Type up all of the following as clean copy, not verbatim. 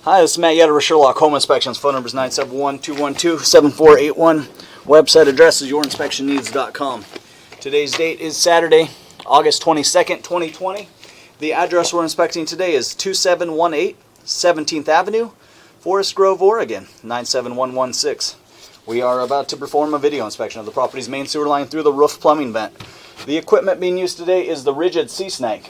Hi, this is Matt Yetter with Sherlock Home Inspections. Phone number is 971-212-7481. Website address is yourinspectionneeds.com. Today's date is Saturday, August 22nd, 2020. The address we're inspecting today is 2718 17th Avenue, Forest Grove, Oregon, 97116. We are about to perform a video inspection of the property's main sewer line through the roof plumbing vent. The equipment being used today is the Ridgid Sea Snake.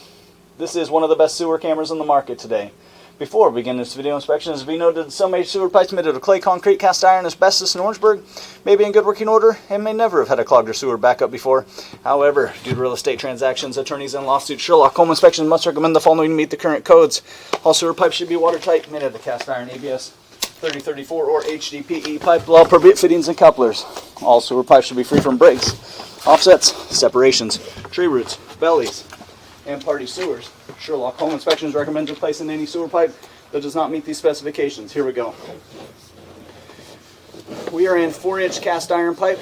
This is one of the best sewer cameras on the market today. Before we begin this video inspection, it is to be noted that some major sewer pipes made out of clay, concrete, cast iron, asbestos, and Orangeburg may be in good working order and may never have had a clogged or sewer backup before. However, due to real estate transactions, attorneys, and lawsuits, Sherlock Home Inspections must recommend the following to meet the current codes. All sewer pipes should be watertight, made out of cast iron, ABS 3034 or HDPE pipe, all appropriate fittings and couplers. All sewer pipes should be free from breaks, offsets, separations, tree roots, bellies, and party sewers. Sherlock Home Inspections recommends replacing any sewer pipe that does not meet these specifications. Here we go. We are in 4-inch cast iron pipe.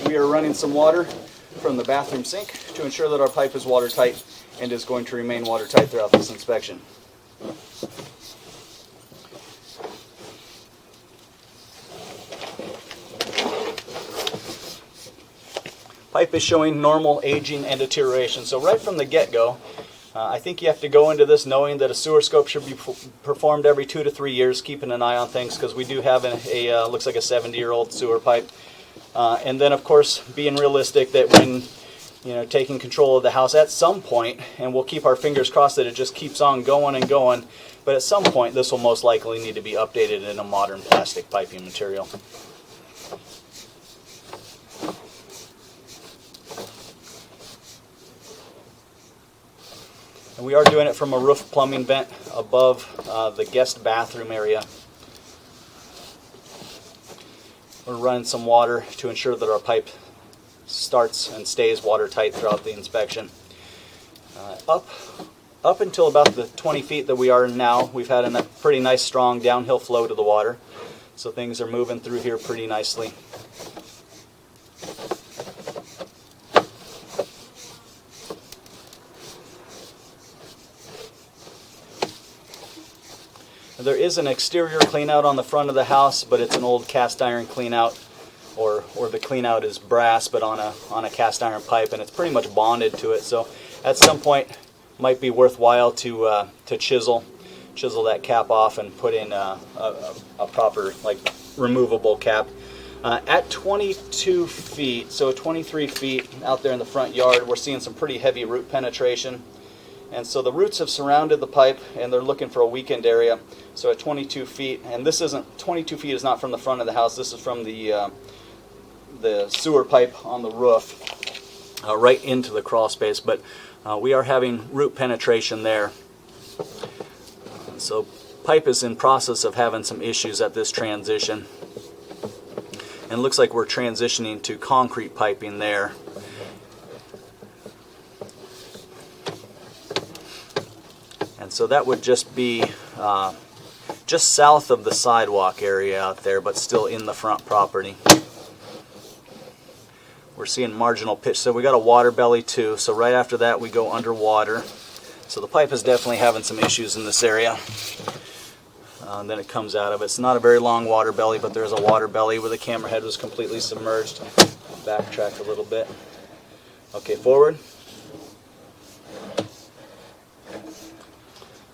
We are running some water from the bathroom sink to ensure that our pipe is watertight and is going to remain watertight throughout this inspection. Pipe is showing normal aging and deterioration. So right from the get-go, I think you have to go into this knowing that a sewer scope should be performed every 2 to 3 years, keeping an eye on things, because we do have a looks like a 70-year-old sewer pipe. And then, of course, being realistic that when taking control of the house at some point, and we'll keep our fingers crossed that it just keeps on going and going, but at some point this will most likely need to be updated in a modern plastic piping material. And we are doing it from a roof plumbing vent above the guest bathroom area. We're running some water to ensure that our pipe starts and stays watertight throughout the inspection. Up until about the 20 feet that we are in now, we've had a pretty nice strong downhill flow to the water. So things are moving through here pretty nicely. There is an exterior clean out on the front of the house, but it's an old cast iron clean out, or the clean out is brass but on a cast iron pipe, and it's pretty much bonded to it. So at some point might be worthwhile to chisel that cap off and put in a proper removable cap. At 22 feet, so 23 feet out there in the front yard, we're seeing some pretty heavy root penetration. And so the roots have surrounded the pipe and they're looking for a weakened area. So at 22 feet, and 22 feet is not from the front of the house, this is from the sewer pipe on the roof, right into the crawl space. But we are having root penetration there. So pipe is in process of having some issues at this transition. And it looks like we're transitioning to concrete piping there. And so that would just be just south of the sidewalk area out there, but still in the front property. We're seeing marginal pitch. So we got a water belly too. So right after that we go underwater. So the pipe is definitely having some issues in this area. And then it comes out of it. It's not a very long water belly, but there's a water belly where the camera head was completely submerged. Backtrack a little bit. Okay, forward.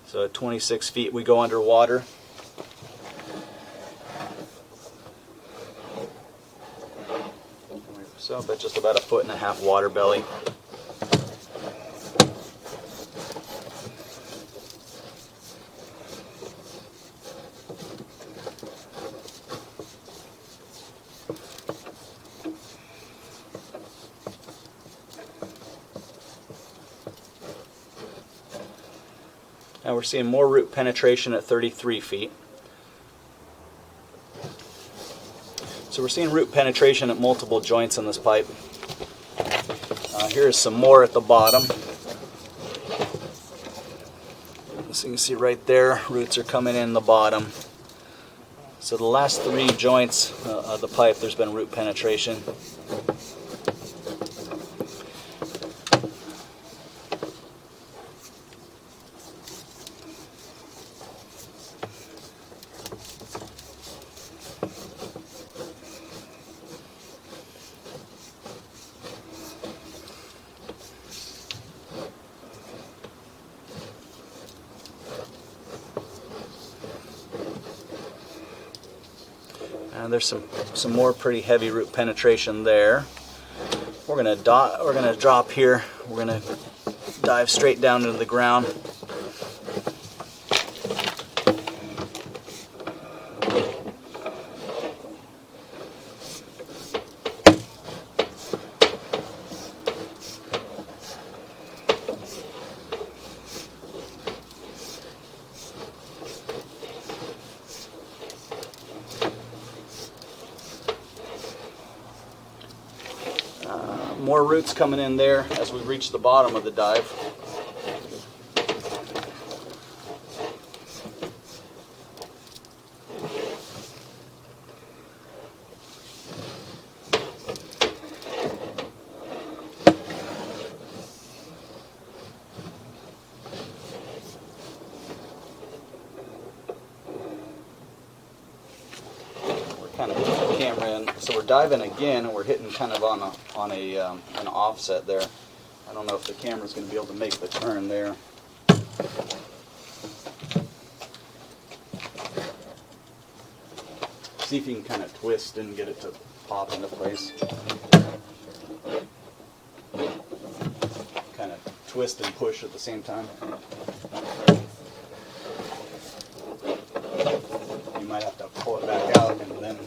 So at 26 feet we go underwater. So that's just about 1.5 foot water belly. Now we're seeing more root penetration at 33 feet. So we're seeing root penetration at multiple joints in this pipe. Here's some more at the bottom. So you can see right there, roots are coming in the bottom. So the last 3 joints of the pipe, there's been root penetration. And there's some more pretty heavy root penetration there. We're gonna drop here. We're gonna dive straight down into the ground. More roots coming in there as we reach the bottom of the dive. Kind of put the camera in, so we're diving again, and we're hitting kind of on an offset there. I don't know if the camera's going to be able to make the turn there. See if you can kind of twist and get it to pop into place. Kind of twist and push at the same time. You might have to pull it back out and then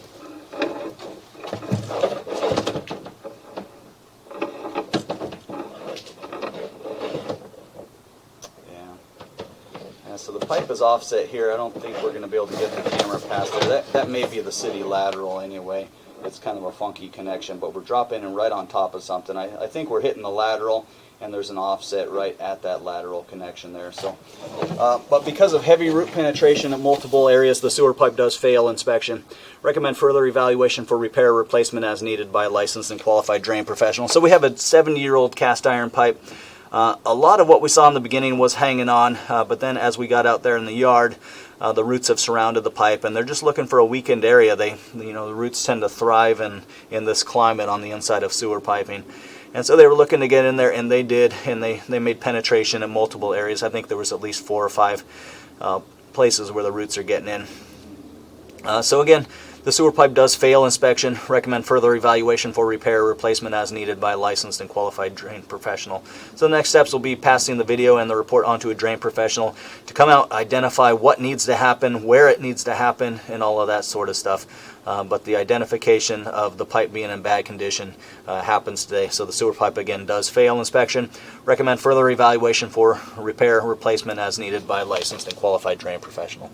so the pipe is offset here. I don't think we're going to be able to get the camera past there. That may be the city lateral anyway. It's kind of a funky connection, but we're dropping in right on top of something. I think we're hitting the lateral, and there's an offset right at that lateral connection there. So, but because of heavy root penetration in multiple areas, the sewer pipe does fail inspection. Recommend further evaluation for repair or replacement as needed by a licensed and qualified drain professional. So we have a 70-year-old cast iron pipe. A lot of what we saw in the beginning was hanging on, but then as we got out there in the yard, the roots have surrounded the pipe, and they're just looking for a weakened area. The roots tend to thrive in this climate on the inside of sewer piping. And so they were looking to get in there, and they did, and they made penetration in multiple areas. I think there was at least 4 or 5 places where the roots are getting in. So again, the sewer pipe does fail inspection. Recommend further evaluation for repair or replacement as needed by a licensed and qualified drain professional. So the next steps will be passing the video and the report onto a drain professional to come out, identify what needs to happen, where it needs to happen, and all of that sort of stuff. But the identification of the pipe being in bad condition happens today. So the sewer pipe again does fail inspection. Recommend further evaluation for repair or replacement as needed by a licensed and qualified drain professional.